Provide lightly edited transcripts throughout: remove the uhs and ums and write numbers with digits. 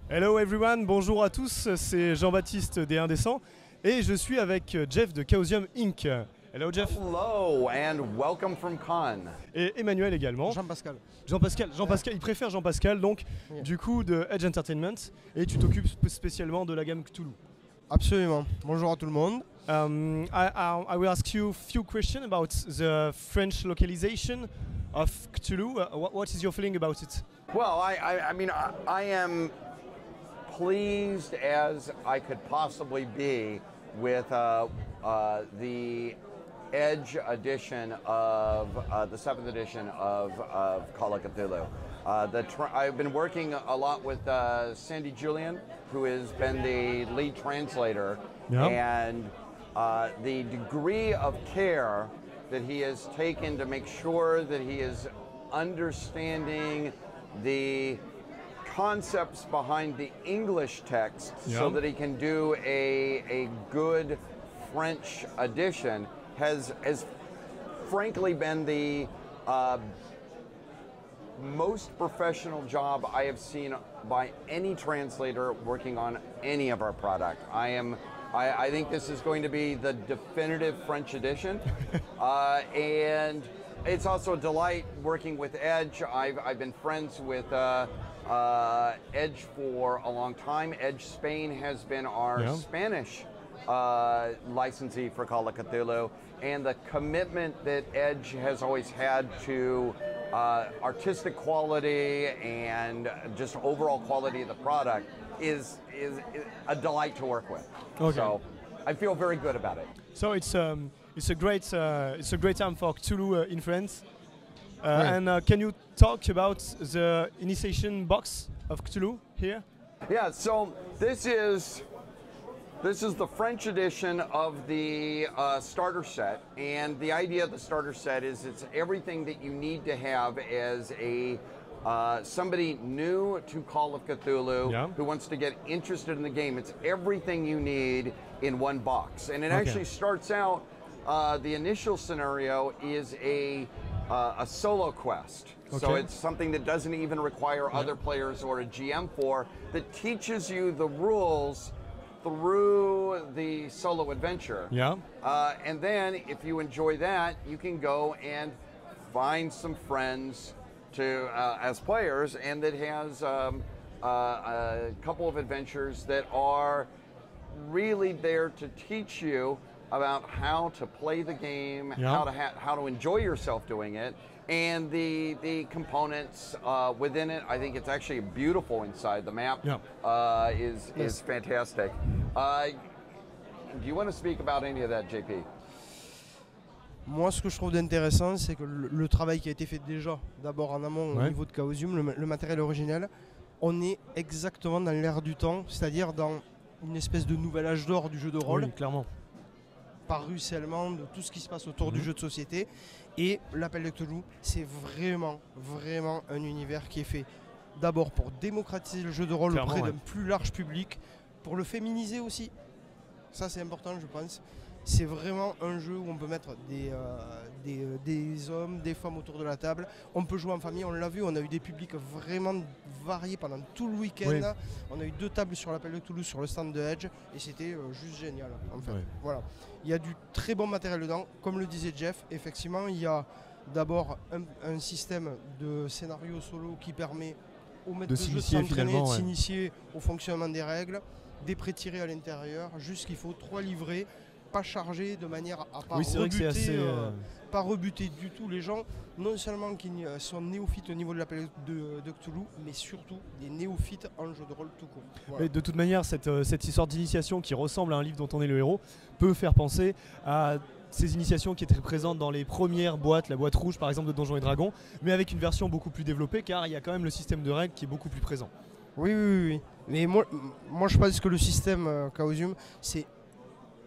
Hello everyone, bonjour à tous, c'est Jean-Baptiste des Indécents et je suis avec Jeff de Chaosium EDGE. Hello Jeff. Hello and welcome from Cannes. Et Emmanuel également. Jean-Pascal. Jean-Pascal, il préfère Jean-Pascal, donc du coup de Edge Entertainment, et tu t'occupes spécialement de la gamme Cthulhu. Absolument. Bonjour à tout le monde. I will ask you a few questions about the French localization of Cthulhu. What is your feeling about it? Well, I mean, I am pleased as I could possibly be with the Edge edition of the 7th edition of Call of Cthulhu. I've been working a lot with Sandy Julian, who has been the lead translator, and the degree of care that he has taken to make sure that he is understanding the concepts behind the English text so that he can do a good French edition has frankly been the most professional job I have seen by any translator working on any of our product. I think this is going to be the definitive French edition, and it's also a delight working with Edge. I've been friends with Edge for a long time. Edge Spain has been our Spanish licensee for Call of Cthulhu, and the commitment that Edge has always had to artistic quality and just overall quality of the product is a delight to work with. Okay. So I feel very good about it. So it's a great time for Cthulhu in France. And can you talk about the initiation box of Cthulhu here? Yeah, so this is the French edition of the starter set, and the idea of the starter set is it's everything that you need to have as a somebody new to Call of Cthulhu who wants to get interested in the game. It's everything you need in one box, and it actually starts out. The initial scenario is a solo quest. So it's something that doesn't even require other players or a GM for, that teaches you the rules through the solo adventure. And then if you enjoy that, you can go and find some friends to as players, and that has a couple of adventures that are really there to teach you about how to play the game, how to enjoy yourself doing it, and the components within it. I think it's actually beautiful inside. The map is fantastic. Do you want to speak about any of that, JP? Moi, ce que je trouve d'intéressant, c'est que le travail qui a été fait déjà, d'abord en amont au niveau de Chaosium, le matériel originel, on est exactement dans l'ère du temps, c'est-à-dire dans une espèce de nouvel âge d'or du jeu de rôle. Oui, clairement. Par ruissellement de tout ce qui se passe autour du jeu de société. Et l'appel de Cthulhu, c'est vraiment un univers qui est fait d'abord pour démocratiser le jeu de rôle auprès d'un plus large public, pour le féminiser aussi. Ça, c'est important, je pense. C'est vraiment un jeu où on peut mettre des hommes, des femmes autour de la table. On peut jouer en famille, on l'a vu, on a eu des publics vraiment variés pendant tout le week-end. On a eu 2 tables sur l'appel de Cthulhu sur le stand de Edge, et c'était juste génial. En fait. Voilà. Il y a du très bon matériel dedans. Comme le disait Jeff, effectivement, il y a d'abord un système de scénario solo qui permet aux maîtres de jeu de s'entraîner, de s'initier au fonctionnement des règles, des pré-tirés à l'intérieur, juste qu'il faut 3 livrets, pas chargés de manière à pas rebuter du tout les gens, non seulement qui sont néophytes au niveau de l'appel de Cthulhu, mais surtout des néophytes en jeu de rôle tout court. Voilà. Mais de toute manière, cette histoire d'initiation qui ressemble à un livre dont on est le héros peut faire penser à ces initiations qui étaient présentes dans les premières boîtes, la boîte rouge par exemple de Donjons et Dragons, mais avec une version beaucoup plus développée, car il y a quand même le système de règles qui est beaucoup plus présent. Oui. Mais moi je pense que le système Chaosium, c'est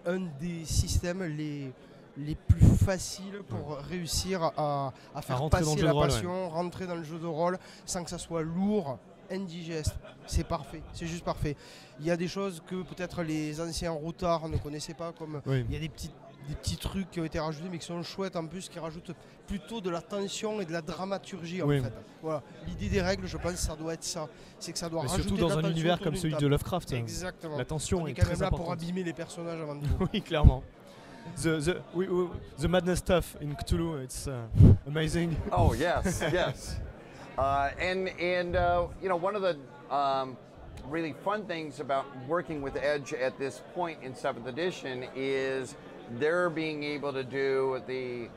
un des systèmes les plus faciles pour réussir à faire passer la passion, rentrer dans le jeu de rôle sans que ça soit lourd indigeste. C'est parfait, c'est juste parfait. Il y a des choses que peut-être les anciens routards ne connaissaient pas, comme il y a des petits trucs qui ont été rajoutés mais qui sont chouettes en plus, qui rajoutent plutôt de la tension et de la dramaturgie en fait. Voilà. L'idée des règles, je pense que ça doit être ça. C'est que ça doit rajouter surtout de la dans un tension univers autour comme d'une celui table. de Lovecraft. Exactement. La tension on est est quand très même là importante. pour abîmer les personnages avant tout. Oui, clairement. The madness stuff in Cthulhu, it's amazing. Oh yes, yes. And you know, one of the really fun things about working with Edge at this point in 7th edition is they're being able to do the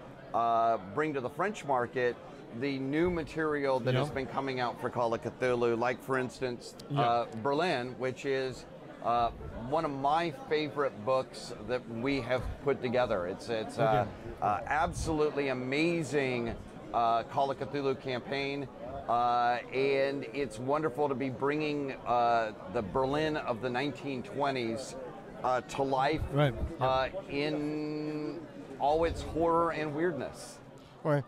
bring to the French market the new material that has been coming out for Call of Cthulhu, like for instance Berlin, which is one of my favorite books that we have put together. It's absolutely amazing Call of Cthulhu campaign, and it's wonderful to be bringing the Berlin of the 1920s to life in all its horror and weirdness. Ouais.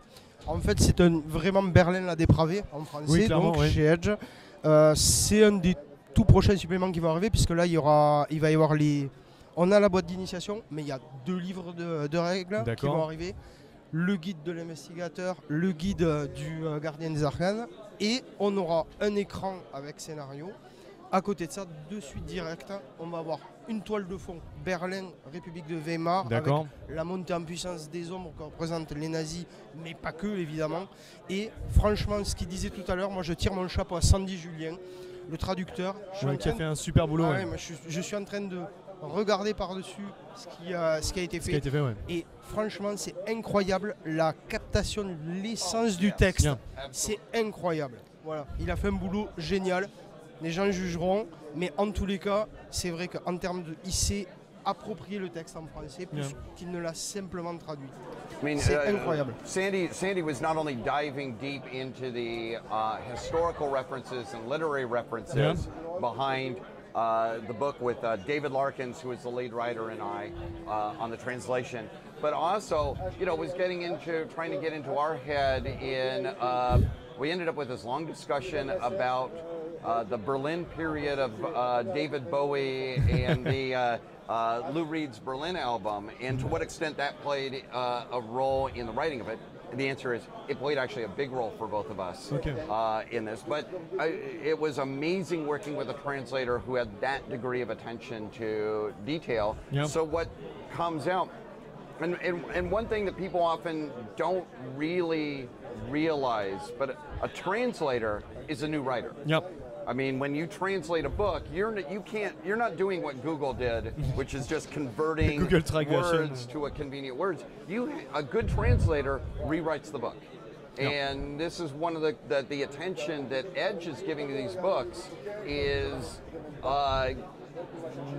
En fait, c'est vraiment Berlin la dépravée en français, donc chez Edge. C'est un des tout prochains suppléments qui vont arriver, puisque là, il va y avoir les... On a la boîte d'initiation, mais il y a 2 livres de règles qui vont arriver. Le guide de l'investigateur, le guide du gardien des arcanes, et on aura un écran avec scénario. À côté de ça, de suite directe, on va avoir une toile de fond, Berlin, République de Weimar, avec la montée en puissance des ombres que représentent les nazis, mais pas que évidemment. Et franchement, ce qu'il disait tout à l'heure, moi je tire mon chapeau à Sandy Julien, le traducteur. Qui a fait un super boulot. Je suis en train de regarder par-dessus ce qui a été fait. Et franchement, c'est incroyable la captation de l'essence du texte. C'est incroyable. Voilà, il a fait un boulot génial. Les gens jugeront, mais en tous les cas, c'est vrai qu'en termes de... Il s'est approprié le texte en français plus qu'il ne l'a simplement traduit. C'est incroyable. Sandy was not only diving deep into the historical references and literary references behind the book with David Larkins, who is the lead writer, and I on the translation, but also, you know, was trying to get into our head in... we ended up with this long discussion about the Berlin period of David Bowie and the Lou Reed's Berlin album, and to what extent that played a role in the writing of it. And the answer is it played actually a big role for both of us in this. But it was amazing working with a translator who had that degree of attention to detail. So what comes out, and one thing that people often don't really realize, but a translator is a new writer. I mean, when you translate a book, you're not doing what Google did, which is just converting words to a convenient words. A good translator rewrites the book. And this is one of the attention that Edge is giving to these books is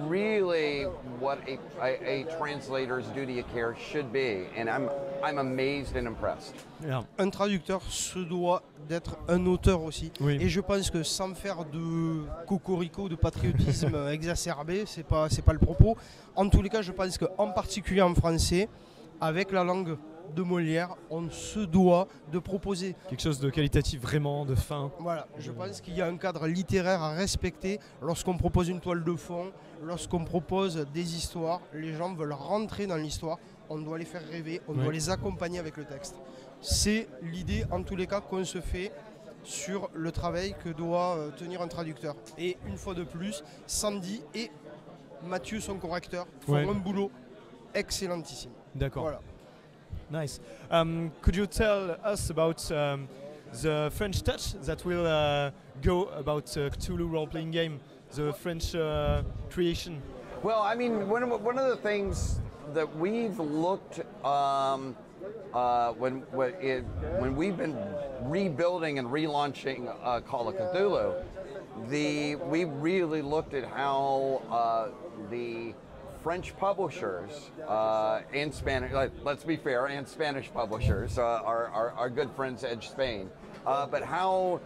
really what a translator's duty of care should be, and I'm amazed and impressed. Un traducteur se doit d'être un auteur aussi, et je pense que sans faire de cocorico, de patriotisme exacerbé, c'est pas le propos. En tous les cas, je pense qu'en particulier en français, avec la langue de Molière, on se doit de proposer quelque chose de qualitatif, vraiment de fin. Voilà, je pense qu'il y a un cadre littéraire à respecter lorsqu'on propose une toile de fond, lorsqu'on propose des histoires. Les gens veulent rentrer dans l'histoire, on doit les faire rêver, on doit les accompagner avec le texte. C'est l'idée en tous les cas qu'on se fait sur le travail que doit tenir un traducteur. Et une fois de plus, Sandy et Mathieu, son correcteur, font un boulot excellentissime. D'accord. Voilà. Nice. Could you tell us about the French touch that will go about Cthulhu role-playing game, the French creation? Well, I mean, one of the things that we've looked when we've been rebuilding and relaunching Call of Cthulhu, we really looked at how the French publishers and Spanish, let's be fair, and Spanish publishers, our good friends Edge Spain, but how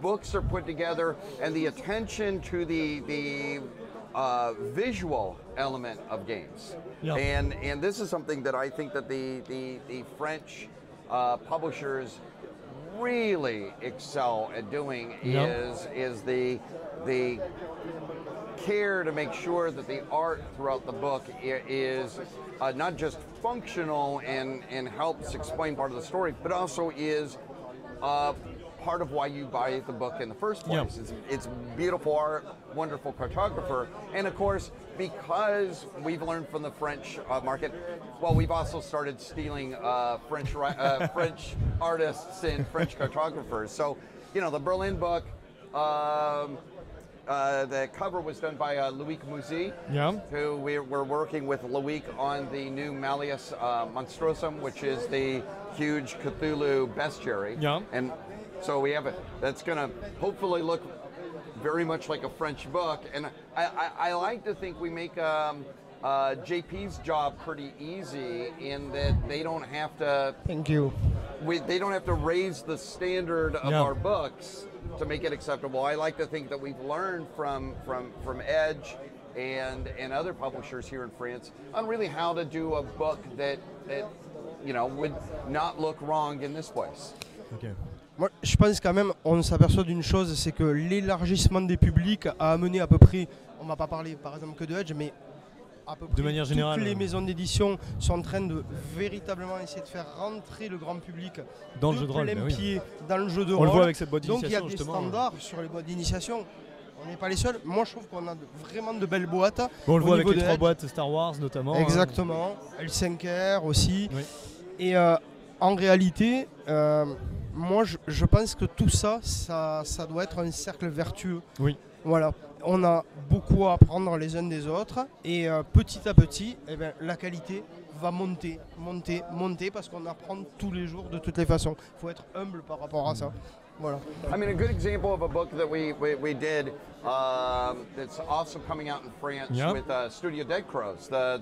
books are put together and the attention to the visual element of games. And this is something that I think that the French publishers really excel at doing is the care to make sure that the art throughout the book is not just functional and helps explain part of the story, but also is part of why you buy the book in the first place. It's beautiful art, wonderful cartographer, and of course, because we've learned from the French market, well, we've also started stealing French artists and French cartographers. So, you know, the Berlin book, the cover was done by Loïc Mouzy, who we're working with Loïc on the new Malleus Monstrosum, which is the huge Cthulhu bestiary. And so we have it. That's going to hopefully look very much like a French book. And I like to think we make JP's job pretty easy in that they don't have to. Thank you. They don't have to raise the standard of our books to make it acceptable. I like to think that we've learned from Edge and other publishers here in France on really how to do a book that you know would not look wrong in this place. Okay. Moi, je pense quand même, on s'aperçoit d'une chose, c'est que l'élargissement des publics a amené à peu près, on ne va pas parler par exemple que de Edge, mais à peu près de manière générale, toutes les maisons d'édition sont en train de véritablement essayer de faire rentrer le grand public dans le jeu de rôle, pied dans le jeu de rôle. On le voit avec cette boîte Donc d'initiation. Donc il y a des standards sur les boîtes d'initiation. On n'est pas les seuls. Moi je trouve qu'on a vraiment de belles boîtes. Bon, on le voit avec les 3 boîtes Star Wars notamment. Exactement. L5R aussi. Oui. Et en réalité, moi je pense que tout ça doit être un cercle vertueux. Oui. Voilà. On a beaucoup à apprendre les uns des autres et petit à petit, eh bien, la qualité va monter parce qu'on apprend tous les jours de toutes les façons. Il faut être humble par rapport à ça. Voilà. I mean, a good example of a book that we did that's also coming out in France with Studio Dead Crows, the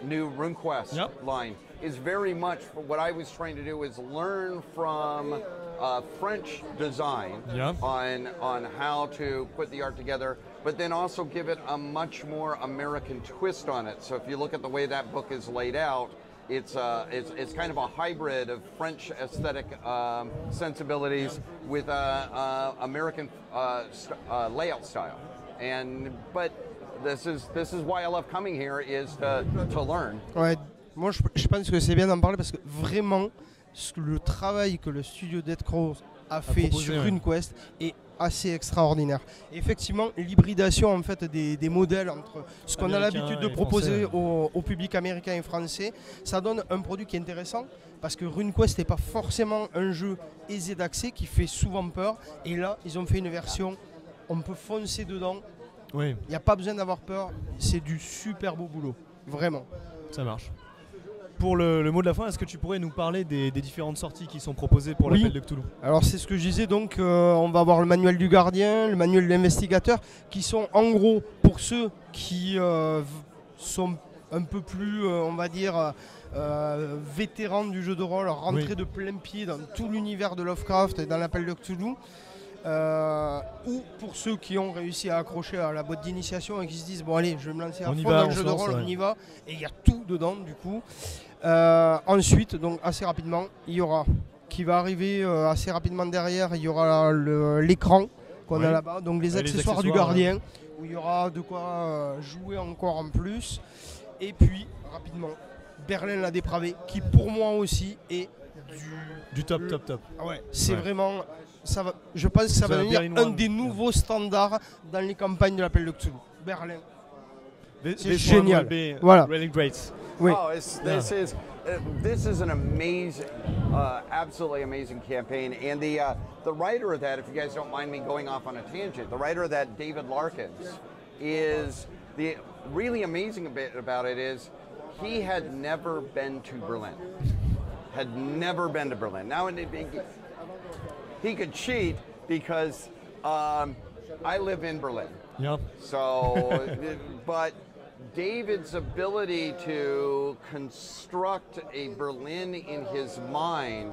new RuneQuest line is very much what I was trying to do is learn from French design on how to put the art together, but then also give it a much more American twist on it. So if you look at the way that book is laid out, it's kind of a hybrid of French aesthetic sensibilities with American layout style. But this is why I love coming here is to learn. Ouais, moi je pense que c'est bien d'en parler parce que vraiment le travail que le studio Dead Crows a fait sur RuneQuest est assez extraordinaire. Et effectivement, l'hybridation en fait des modèles entre ce qu'on a l'habitude de proposer au public américain et français, ça donne un produit qui est intéressant parce que RuneQuest n'est pas forcément un jeu aisé d'accès qui fait souvent peur. Et là, ils ont fait une version, on peut foncer dedans. Il n'y a pas besoin d'avoir peur, c'est du super beau boulot, vraiment. Ça marche. Pour le mot de la fin, est-ce que tu pourrais nous parler des différentes sorties qui sont proposées pour l'appel de Cthulhu? Alors c'est ce que je disais, donc on va avoir le manuel du gardien, le manuel de l'investigateur, qui sont en gros pour ceux qui sont un peu plus, on va dire, vétérans du jeu de rôle, rentrés de plein pied dans tout l'univers de Lovecraft et dans l'appel de Cthulhu. Ou pour ceux qui ont réussi à accrocher à la boîte d'initiation et qui se disent bon allez, je vais me lancer à fond dans le jeu de rôle, on y va, et il y a tout dedans du coup. Ensuite, donc assez rapidement, il y aura qui va arriver assez rapidement derrière, il y aura l'écran qu'on a là-bas, donc les accessoires du gardien, où il y aura de quoi jouer encore en plus. Et puis rapidement, Berlin la dépravée, qui pour moi aussi est du top. Ouais, c'est vraiment. Ça va, je pense que ça va devenir un des nouveaux standards dans les campagnes de l'appel de Cthulhu. Berlin. C'est génial. Voilà. Really great. Oui. Oh, this is an amazing, absolutely amazing campaign. And the writer of that, if you guys don't mind me going off on a tangent, the writer of that, David Larkins, is the really amazing bit about it is he had never been to Berlin. Now, he could cheat because I live in Berlin. Yeah. So, but David's ability to construct a Berlin in his mind,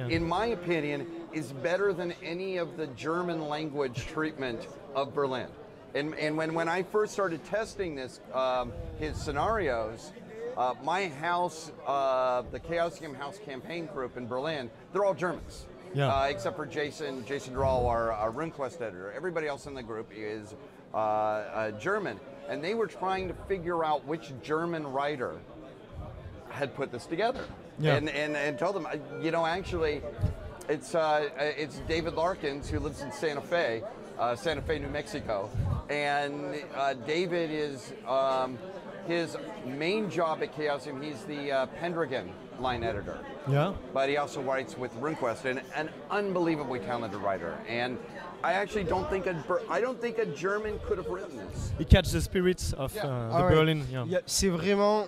in my opinion, is better than any of the German language treatment of Berlin. And when I first started testing this, his scenarios, My house, the Chaosium House campaign group in Berlin, they're all Germans. Yeah. Except for Jason Drahl, our RuneQuest editor. Everybody else in the group is German. And they were trying to figure out which German writer had put this together. Yeah. And told them, you know, actually, it's David Larkins, who lives in Santa Fe, New Mexico. And David is, his main job at Chaosium, he's the Pendragon line editor. Yeah. But he also writes with RuneQuest, and an unbelievably talented writer. And I actually don't think a German could have written this. He catches the spirits of the Berlin. Yeah. C'est vraiment,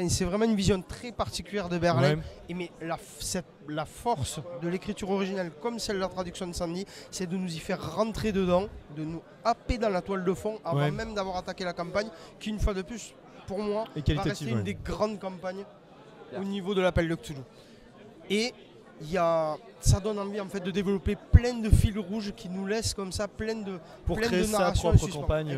c'est vraiment une vision très particulière de Berlin. Et mais la force de l'écriture originale, comme celle de la traduction de Sandy, c'est de nous y faire rentrer dedans, de nous happer dans la toile de fond avant même d'avoir attaqué la campagne, qui une fois de plus, pour moi, va rester une des grandes campagnes au niveau de l'appel de Cthulhu. Et ça donne envie en fait de développer plein de fils rouges qui nous laissent comme ça plein de narrations sa propre campagne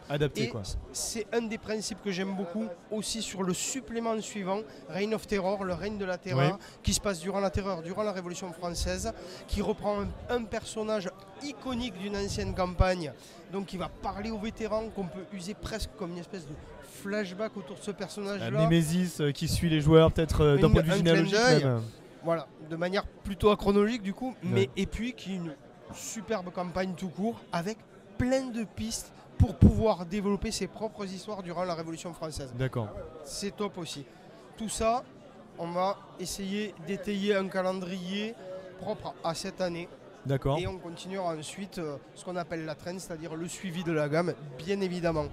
adaptée. Et c'est un des principes que j'aime beaucoup aussi sur le supplément suivant, Reign of Terror, le règne de la terreur, qui se passe durant la terreur, durant la Révolution française, qui reprend un personnage iconique d'une ancienne campagne, donc qui va parler aux vétérans, qu'on peut user presque comme une espèce de flashback autour de ce personnage-là. La Némésis qui suit les joueurs peut-être d'un point de vue généalogique même. Voilà, de manière plutôt achronologique du coup, mais et puis qui est une superbe campagne tout court avec plein de pistes pour pouvoir développer ses propres histoires durant la Révolution française. D'accord. C'est top aussi. Tout ça, on va essayer d'étayer un calendrier propre à cette année. D'accord. Et on continuera ensuite ce qu'on appelle la trend, c'est-à-dire le suivi de la gamme, bien évidemment.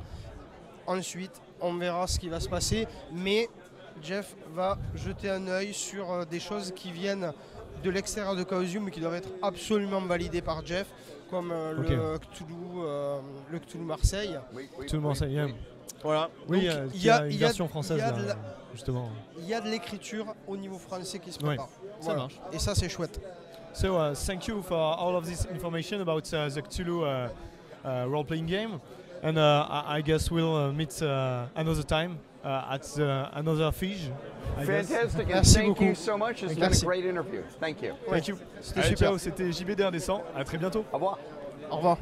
Ensuite, on verra ce qui va se passer, mais Jeff va jeter un œil sur des choses qui viennent de l'extérieur de Chaosium mais qui doivent être absolument validées par Jeff, comme le Cthulhu Marseille. Cthulhu Marseille, voilà. Oui, il y a une version française là, justement. Il y a de l'écriture au niveau français qui se prépare. Ça marche. Et ça, c'est chouette. So, thank you for all of this information about the Cthulhu role-playing game. And I guess we'll meet another time. At another FIJ. Fantastic, and thank you so much. It's been a great interview. Thank you. Thank you. Ciao, c'était JB Descend. À très bientôt. Au revoir. Au revoir.